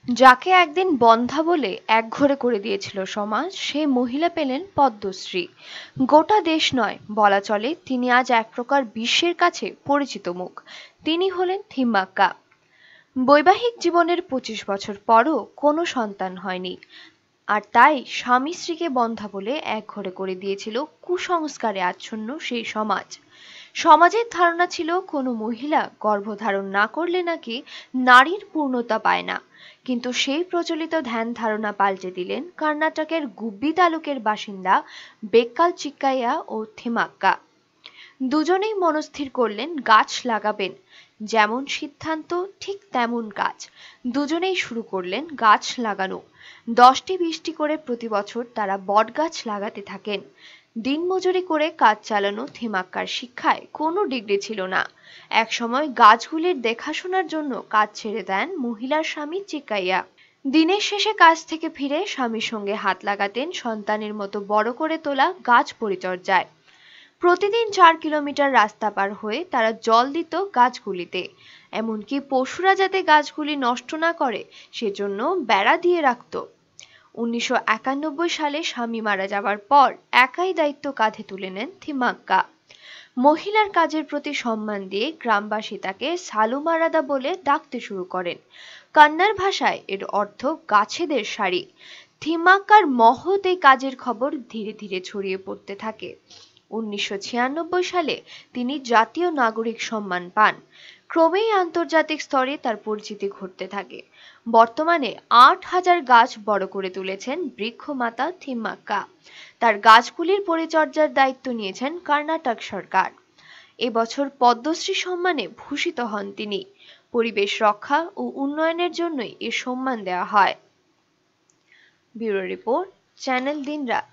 যাকে একদিন বন্ধ্যা বলে একঘরে করে দিয়েছিল সমাজ, সে মহিলা পেলেন পদ্মশ্রী। গোটা দেশ নয়, বলা চলে তিনি আজ এক প্রকার বিশ্বের কাছে পরিচিত মুখ। তিনি হলেন থিম্মাক্কা। বৈবাহিক জীবনের 25 বছর পরও কোনো সন্তান হয়নি, আর তাই স্বামী স্ত্রীকে বন্ধ্যা বলে একঘরে করে দিয়েছিল কুসংস্কারে আচ্ছন্ন সেই সমাজ। সমাজের ধারণা ছিল কোনো মহিলা গর্ভধারণ না করলে নাকি নারীর পূর্ণতা পায় না। কিন্তু সেই প্রচলিত ধ্যান ধারণা পাল্টে দিলেন কর্ণাটকের গুব্বি তালুকের বাসিন্দা বেক্কাল চিক্কাইয়া ও থিমাক্কা। দুজনেই মনস্থির করলেন গাছ লাগাবেন। যেমন সিদ্ধান্ত ঠিক তেমন কাজ। দুজনেই শুরু করলেন গাছ লাগানো। 10টি-20টি করে প্রতি বছর তারা বটগাছ লাগাতে থাকেন। দিনমজুরি করে কাজ চালানো থিমাক্কার শিক্ষায় কোনো ডিগ্রি ছিল না। একসময় গাছগুলির দেখাশোনার জন্য কাজ ছেড়ে দেন মহিলার স্বামী চিক্কাইয়া। দিনের শেষে কাজ থেকে ফিরে স্বামীর সঙ্গে হাত লাগাতেন সন্তানের মতো বড় করে তোলা গাছ পরিচর্যায়। প্রতিদিন 4 কিলোমিটার রাস্তা পার হয়ে তারা জল দিত গাছগুলিতে। এমনকি পশুরা যাতে গাছগুলি নষ্ট না করে সেজন্য বেড়া দিয়ে রাখত। 1991 সালে স্বামী মারা যাওয়ার পর একাই দায়িত্ব কাঁধে তুলে নেন থিমাক্কা। মহিলার কাজের প্রতি সম্মান দিয়ে গ্রামবাসী তাকে সালুমারাদা বলে ডাকতে শুরু করেন। কন্নড় ভাষায় এর অর্থ গাছেদের সারি। থিমাক্কার মহৎ এই কাজের খবর ধীরে ধীরে ছড়িয়ে পড়তে থাকে। 1996 সালে তিনি জাতীয় নাগরিক সম্মান পান। ক্রমেই আন্তর্জাতিক স্তরে তার পরিচিতি ঘটতে থাকে। বর্তমানে 8,000 গাছ বড় করে তুলেছেন বৃক্ষমাতা থিম্মাক্কা। তার গাছগুলির পরিচর্যার দায়িত্ব নিয়েছেন কর্ণাটক সরকার। এবছর পদ্মশ্রী সম্মানে ভূষিত হন তিনি। পরিবেশ রক্ষা ও উন্নয়নের জন্যই এ সম্মান দেওয়া হয়। ব্যুরো রিপোর্ট, চ্যানেল দিনরাত।